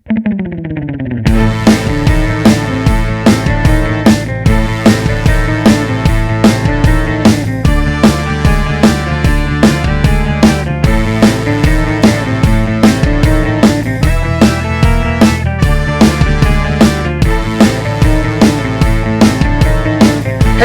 Hey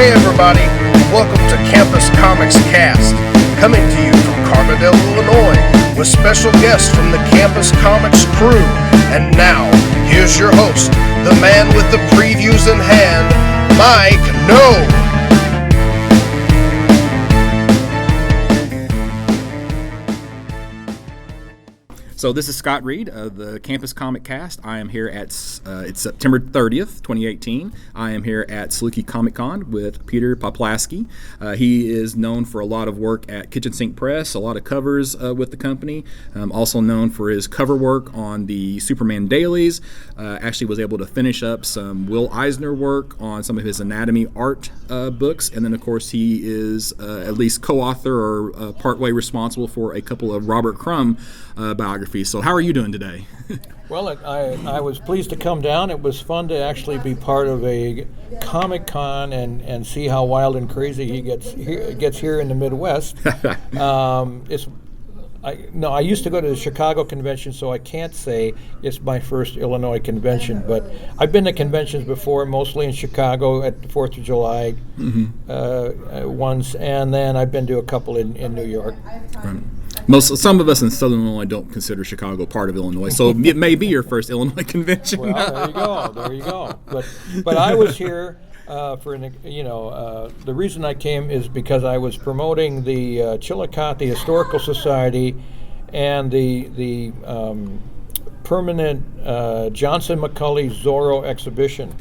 everybody, welcome to Campus Comics Cast, coming to you from Carbondale, Illinois, with special guests from the Campus Comics crew. And now, here's your host, the man with the previews in hand, Mike No. So this is Scott Reed of the Campus Comic Cast. I am here at, it's September 30th, 2018. I am here at Saluki Comic Con with Peter Poplaski. He is known for a lot of work at Kitchen Sink Press, a lot of covers with the company. Also known for his cover work on the Superman dailies. Actually was able to finish up some Will Eisner work on some of his anatomy art books. And then, of course, he is at least co-author or partway responsible for a couple of Robert Crumb biographies. So how are you doing today? Well, I was pleased to come down. It was fun to actually be part of a Comic Con and see how wild and crazy he gets here in the Midwest. I used to go to the Chicago convention, so I can't say it's my first Illinois convention, but I've been to conventions before, mostly in Chicago at the 4th of July once, and then I've been to a couple in New York. Right. Some of us in Southern Illinois don't consider Chicago part of Illinois, so it may be your first Illinois convention. Well, there you go. But I was here the reason I came is because I was promoting the Chillicothe Historical Society and the permanent Johnson McCulley Zorro exhibition.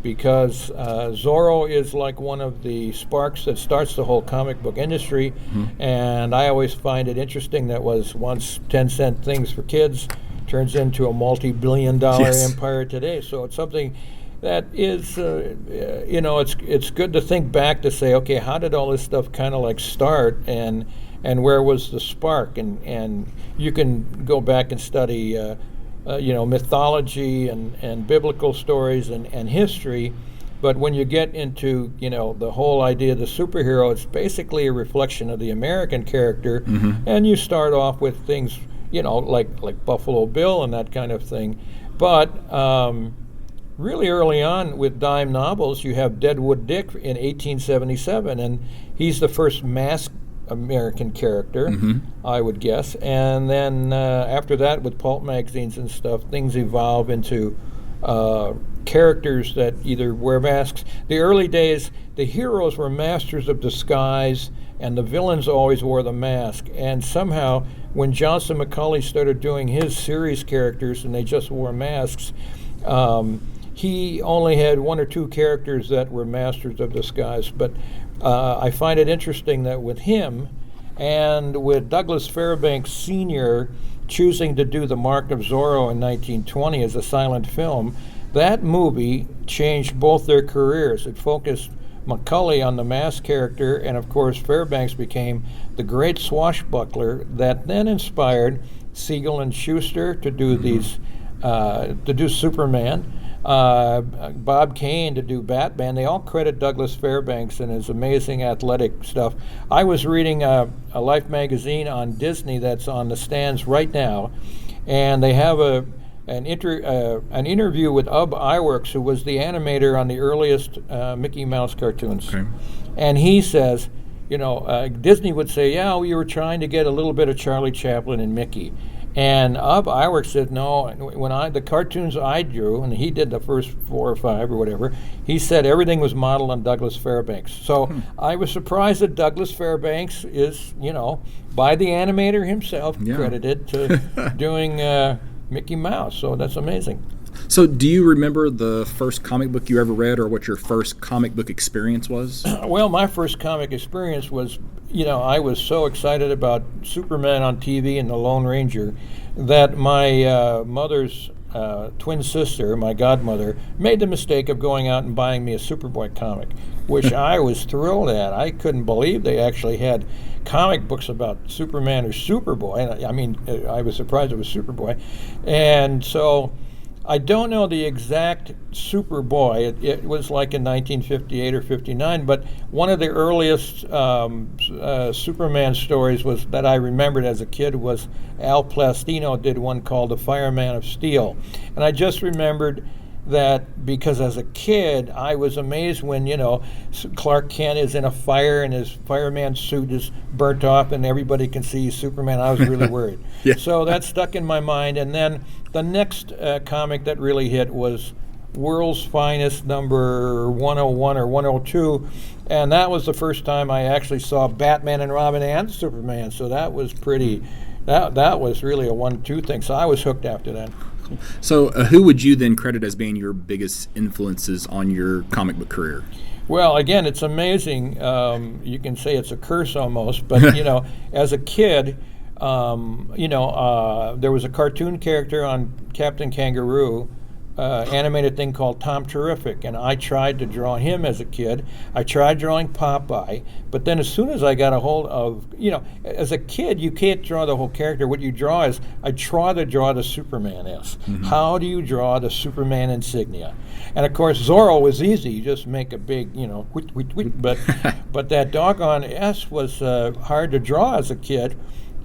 Because Zorro is like one of the sparks that starts the whole comic book industry, and I always find it interesting that was once 10-cent things for kids turns into a multi-billion-dollar empire today. So it's something that is, it's good to think back to say, okay, how did all this stuff kind of like start, and where was the spark? And you can go back and study mythology and biblical stories and history, but when you get into the whole idea of the superhero, it's basically a reflection of the American character, and you start off with things like Buffalo Bill and that kind of thing, but really early on with dime novels, you have Deadwood Dick in 1877, and he's the first masked American character, I would guess. And then after that, with pulp magazines and stuff, things evolve into characters that either wear masks. The early days, the heroes were masters of disguise, and the villains always wore the mask. And somehow, when Johnson McCulley started doing his series characters and they just wore masks, he only had one or two characters that were masters of disguise. But I find it interesting that with him and with Douglas Fairbanks Sr. choosing to do The Mark of Zorro in 1920 as a silent film, that movie changed both their careers. It focused McCulley on the masked character, and of course Fairbanks became the great swashbuckler that then inspired Siegel and Schuster to do to do Superman. Bob Kane to do Batman. They all credit Douglas Fairbanks and his amazing athletic stuff. I was reading a Life magazine on Disney that's on the stands right now, and they have an interview with Ub Iwerks, who was the animator on the earliest Mickey Mouse cartoons. Okay. And he says, Disney would say, yeah, we were trying to get a little bit of Charlie Chaplin and Mickey. And Ub Iwerks said, no, when the cartoons I drew, and he did the first 4 or 5 or whatever, he said everything was modeled on Douglas Fairbanks. So I was surprised that Douglas Fairbanks is, by the animator himself, credited to doing Mickey Mouse. So that's amazing. So do you remember the first comic book you ever read, or what your first comic book experience was? Well, my first comic experience was, I was so excited about Superman on TV and the Lone Ranger that my mother's twin sister, my godmother, made the mistake of going out and buying me a Superboy comic, which I was thrilled at. I couldn't believe they actually had comic books about Superman or Superboy. I mean, I was surprised it was Superboy. And so I don't know the exact Superboy. It was like in 1958 or 59, but one of the earliest Superman stories was that I remembered as a kid was Al Plastino did one called The Fireman of Steel. And I just remembered that because as a kid I was amazed when, Clark Kent is in a fire and his fireman suit is burnt off and everybody can see Superman. I was really worried. Yeah. So that stuck in my mind. And then the next comic that really hit was World's Finest number 101 or 102, and that was the first time I actually saw Batman and Robin and Superman. So that was pretty. That was really a 1-2 thing. So I was hooked after that. So who would you then credit as being your biggest influences on your comic book career? Well, again, it's amazing. You can say it's a curse almost, but as a kid, there was a cartoon character on Captain Kangaroo, animated thing called Tom Terrific, and I tried to draw him as a kid. I tried drawing Popeye, but then as soon as I got a hold of, as a kid, you can't draw the whole character. What you draw is, I try to draw the Superman S. Mm-hmm. How do you draw the Superman insignia? And of course, Zorro was easy. You just make a big, wheat, wheat, wheat. But that doggone S was hard to draw as a kid,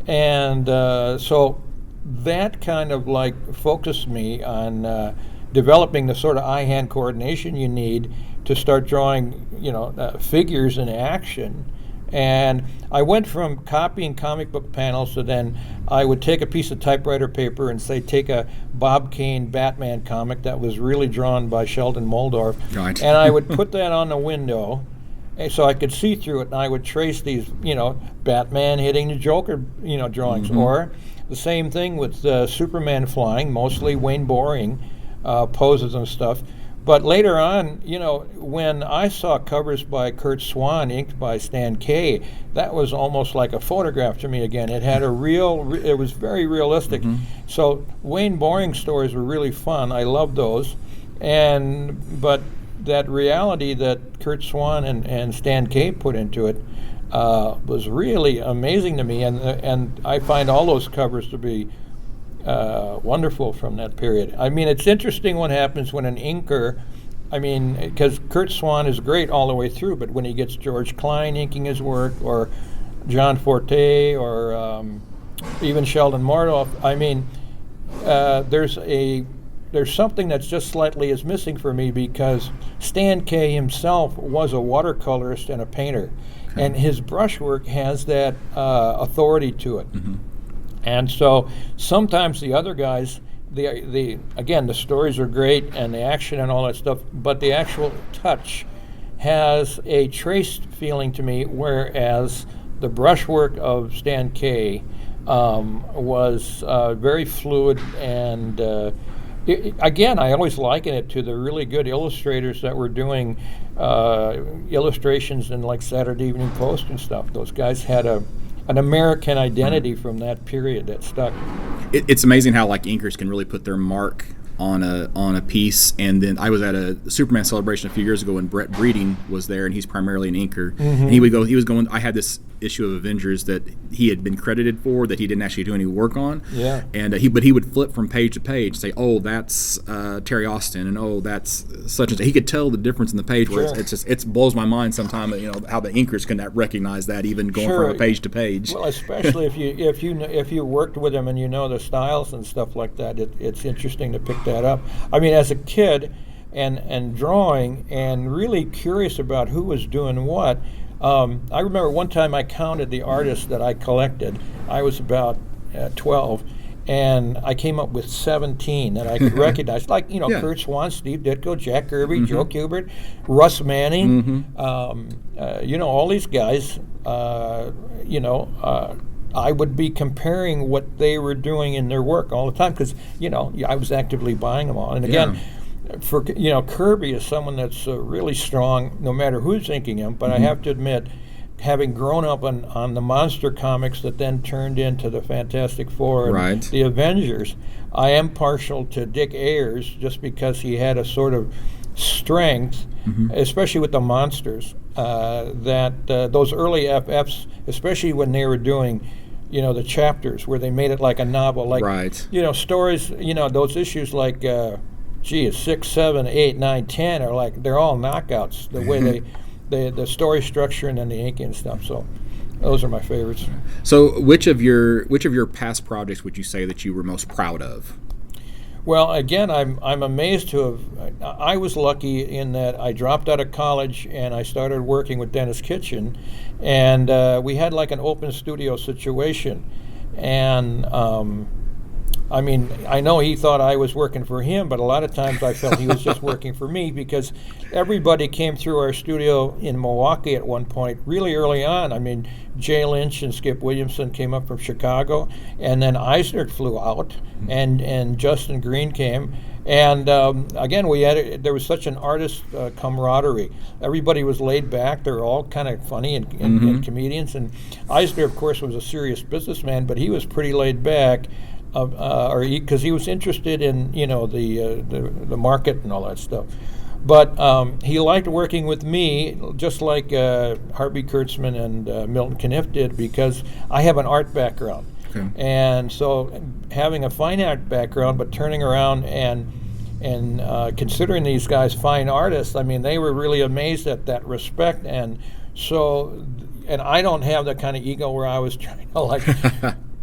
and so that kind of like focused me on developing the sort of eye-hand coordination you need to start drawing, figures in action. And I went from copying comic book panels to then I would take a piece of typewriter paper and say, take a Bob Kane Batman comic that was really drawn by Sheldon Moldorf, right. And I would put that on the window so I could see through it, and I would trace these, Batman hitting the Joker, drawings, mm-hmm. Or the same thing with Superman flying, mostly Wayne Boring poses and stuff. But later on, when I saw covers by Kurt Swan, inked by Stan Kay, that was almost like a photograph to me again. It had it was very realistic. Mm-hmm. So Wayne Boring stories were really fun. I loved those. But that reality that Kurt Swan and Stan Kay put into it was really amazing to me. And I find all those covers to be wonderful from that period. I mean, it's interesting what happens when an inker, because Kurt Swan is great all the way through, but when he gets George Klein inking his work, or John Forte, or even Sheldon Moldorf, there's something that's just slightly is missing for me, because Stan Kay himself was a watercolorist and a painter, okay. And his brushwork has that authority to it. Mm-hmm. And so sometimes the other guys, the stories are great and the action and all that stuff, but the actual touch has a traced feeling to me, whereas the brushwork of Stan Kay was very fluid and I always liken it to the really good illustrators that were doing illustrations in like Saturday Evening Post and stuff. Those guys had an American identity from that period that stuck. It's amazing how inkers can really put their mark on a piece. And then I was at a Superman celebration a few years ago, and Brett Breeding was there, and he's primarily an inker. Mm-hmm. And I had this issue of Avengers that he had been credited for that he didn't actually do any work on. Yeah. And he would flip from page to page, say, oh, that's Terry Austin, and oh, that's such and such. He could tell the difference in the page. Where sure. It blows my mind sometimes, how the inkers can recognize that even going sure. from a page to page. Well, especially if you worked with them and the styles and stuff like that, it's interesting to pick that up. As a kid and drawing and really curious about who was doing what. I remember one time I counted the artists that I collected. I was about 12, and I came up with 17 that I could recognize, yeah. Kurt Swan, Steve Ditko, Jack Kirby, mm-hmm. Joe Kubert, Russ Manning, mm-hmm. All these guys, I would be comparing what they were doing in their work all the time because, I was actively buying them all. And again, for Kirby is someone that's really strong no matter who's inking him, but mm-hmm. I have to admit, having grown up on the monster comics that then turned into the Fantastic Four and right. the Avengers, I am partial to Dick Ayers just because he had a sort of strength, mm-hmm. especially with the monsters, that those early FFs, especially when they were doing the chapters where they made it like a novel, like right. Stories, those issues like gee, 6, 7, 8, 9, 10 are like, they're all knockouts. The way the story structure and then the inking and stuff. So those are my favorites. So which of your past projects would you say that you were most proud of? Well, again, I'm amazed to have. I was lucky in that I dropped out of college and I started working with Dennis Kitchen, and we had like an open studio situation, and I mean, I know he thought I was working for him, but a lot of times I felt he was just working for me, because everybody came through our studio in Milwaukee at one point really early on. I mean, Jay Lynch and Skip Williamson came up from Chicago, and then Eisner flew out, and Justin Green came. And again, there was such an artist camaraderie. Everybody was laid back. They're all kind of funny and comedians. And Eisner, of course, was a serious businessman, but he was pretty laid back. Because he was interested in the market and all that stuff, but he liked working with me, just like Harvey Kurtzman and Milton Caniff did, because I have an art background, and so having a fine art background, but turning around and considering these guys fine artists, I mean, they were really amazed at that respect, and I don't have that kind of ego where I was trying to like.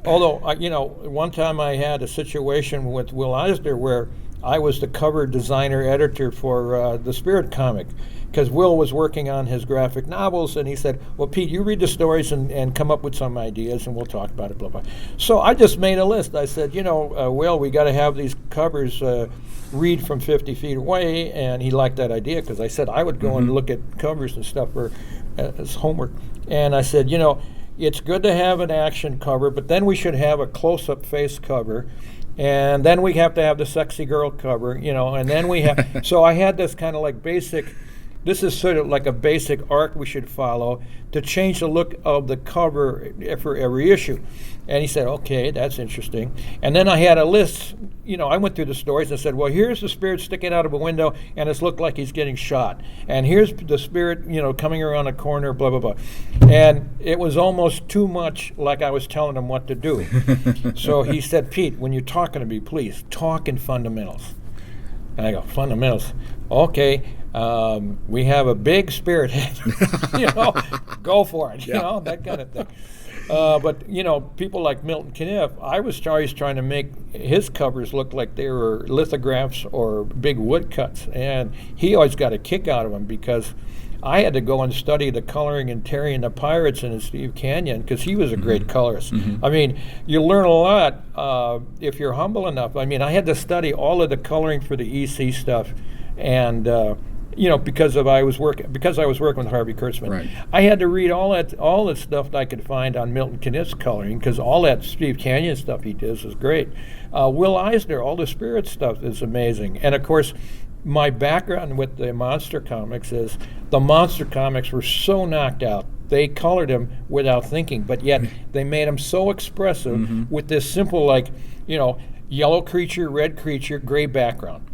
Although, one time I had a situation with Will Eisner where I was the cover designer editor for the Spirit comic, because Will was working on his graphic novels, and he said, well, Pete, you read the stories and come up with some ideas, and we'll talk about it, blah, blah. So I just made a list. I said, Will, we got to have these covers read from 50 feet away, and he liked that idea, because I said I would go and look at covers and stuff for as homework. And I said, it's good to have an action cover, but then we should have a close-up face cover, and then we have to have the sexy girl cover, and then we have. So I had this kind of like basic. This is sort of like a basic arc we should follow to change the look of the cover for every issue. And he said, okay, that's interesting. And then I had a list. I went through the stories and said, well, here's the spirit sticking out of a window, and it's looked like he's getting shot. And here's the spirit, coming around a corner, blah, blah, blah. And it was almost too much like I was telling him what to do. So he said, Pete, when you're talking to me, please talk in fundamentals. And I go, fundamentals? Okay. We have a big spirit head, go for it, that kind of thing. But people like Milton Caniff, I was always trying to make his covers look like they were lithographs or big woodcuts, and he always got a kick out of them, because I had to go and study the coloring in Terry and the Pirates and Steve Canyon, because he was a great colorist. I mean, you learn a lot if you're humble enough. I mean, I had to study all of the coloring for the EC stuff, and because I was working with Harvey Kurtzman. Right. I had to read all the stuff that I could find on Milton Caniff's coloring, because all that Steve Canyon stuff he does is great. Will Eisner, all the spirit stuff is amazing. And of course, my background with the monster comics is the monster comics were so knocked out. They colored them without thinking, but yet they made them so expressive with this simple, yellow creature, red creature, gray background.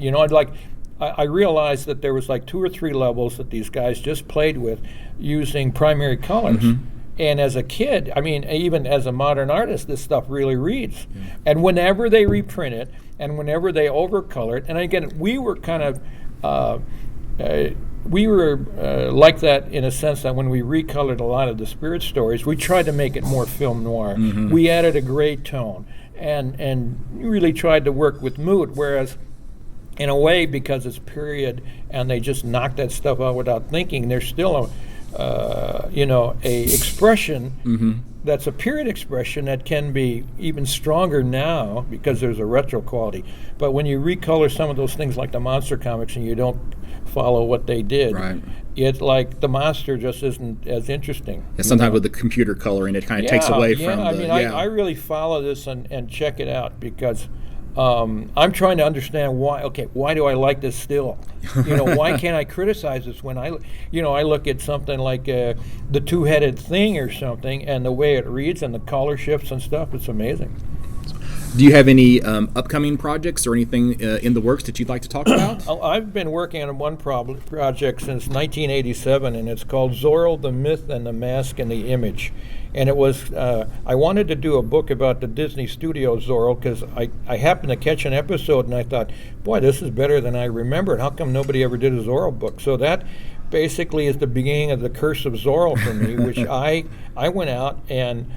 I realized that there was like 2 or 3 levels that these guys just played with using primary colors. And as a kid, I mean, even as a modern artist, this stuff really reads. And whenever they reprint it, and whenever they overcolor it, and again, we were kind of, like that in a sense that when we recolored a lot of the spirit stories, we tried to make it more film noir. We added a gray tone, and really tried to work with mood, whereas in a way, because it's period and they just knock that stuff out without thinking, there's still a expression that's a period expression that can be even stronger now because there's a retro quality. But when you recolor some of those things like the monster comics and you don't follow what they did, it's like the monster just isn't as interesting. Yeah, sometimes with the computer coloring, it kind of takes away from I really follow this and check it out, because I'm trying to understand why do I like this still? Why can't I criticize this when I look at something like the Two-Headed Thing or something, and the way it reads and the color shifts and stuff, it's amazing. Do you have any upcoming projects or anything in the works that you'd like to talk about? I've been working on one project since 1987, and it's called Zorro, the Myth and the Mask and the Image. and it was I wanted to do a book about the Disney Studio Zorro because I happened to catch an episode and I thought, boy, this is better than I remembered. How come nobody ever did a Zorro book? So that basically is the beginning of the Curse of Zorro for me, which I went out and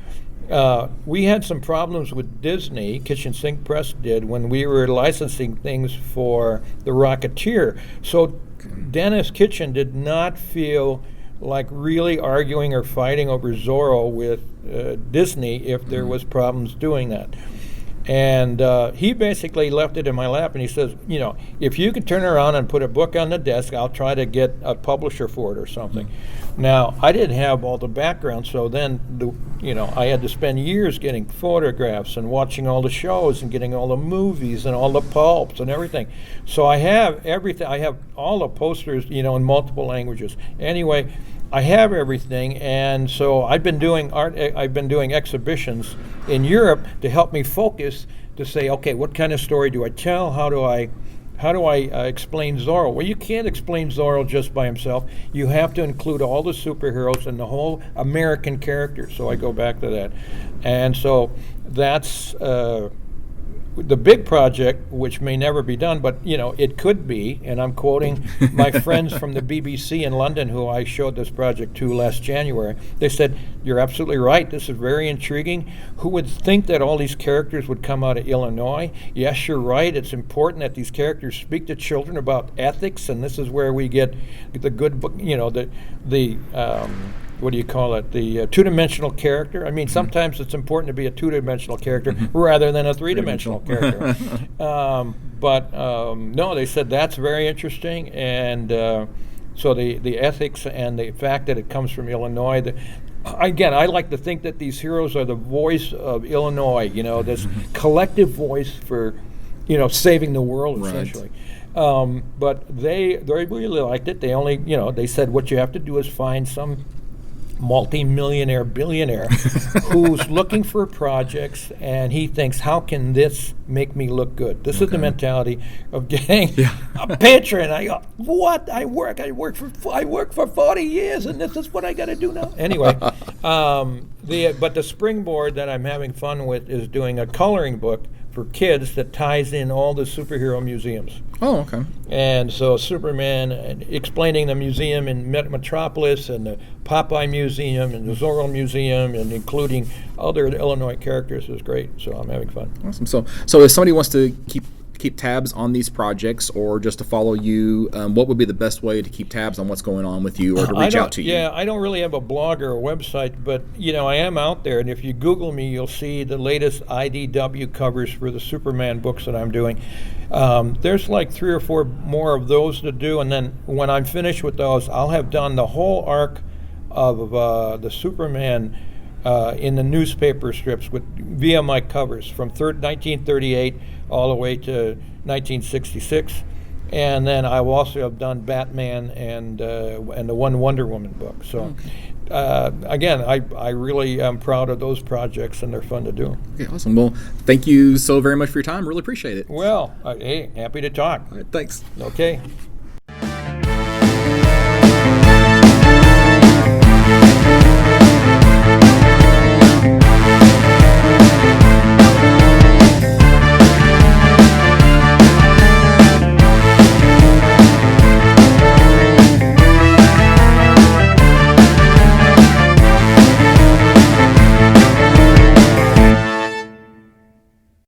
we had some problems with Disney, Kitchen Sink Press did, when we were licensing things for The Rocketeer. So Dennis Kitchen did not feel like really arguing or fighting over Zorro with Disney if there was problems doing that. And he basically left it in my lap, and he says, if you can turn around and put a book on the desk, I'll try to get a publisher for it or something. Now, I didn't have all the background, so then, I had to spend years getting photographs and watching all the shows and getting all the movies and all the pulps and everything. So I have everything. I have all the posters, in multiple languages. Anyway, I have everything, and so I've been doing exhibitions in Europe to help me focus to say, okay, what kind of story do I tell? How do I explain Zorro? Well, you can't explain Zorro just by himself. You have to include all the superheroes and the whole American character. So I go back to that, and so that's the big project, which may never be done, but it could be. And I'm quoting my friends from the BBC in London, who I showed this project to last January. They said, "You're absolutely right. This is very intriguing. Who would think that all these characters would come out of Illinois? Yes, you're right. It's important that these characters speak to children about ethics, and this is where we get the good book. What do you call it? The two-dimensional character. I mean, sometimes it's important to be a two-dimensional character rather than a three-dimensional character. No, they said that's very interesting, and so the ethics and the fact that it comes from Illinois. Again, I like to think that these heroes are the voice of Illinois. This collective voice for, saving the world essentially. But they really liked it. They only, they said what you have to do is find some multi-millionaire billionaire who's looking for projects, and he thinks, how can this make me look good? This is the mentality of getting a patron. I go, what? I work for 40 years, and this is what I got to do now. Anyway, but the springboard that I'm having fun with is doing a coloring book for kids that ties in all the superhero museums. Oh, okay. And so Superman, explaining the museum in Metropolis and the Popeye Museum and the Zorro Museum, and including other Illinois characters is great. So I'm having fun. Awesome. So if somebody wants to keep tabs on these projects or just to follow you, what would be the best way to keep tabs on what's going on with you or to reach out to you? Yeah, I don't really have a blog or a website, but I am out there, and if you Google me, you'll see the latest IDW covers for the Superman books that I'm doing. There's like 3 or 4 more of those to do, and then when I'm finished with those, I'll have done the whole arc of the Superman in the newspaper strips via my covers from 1938 all the way to 1966, and then I also have done Batman and the one Wonder Woman book. So again, I really am proud of those projects, and they're fun to do. Okay, awesome. Well, thank you so very much for your time. Really appreciate it. Well, hey, happy to talk. All right, thanks. Okay.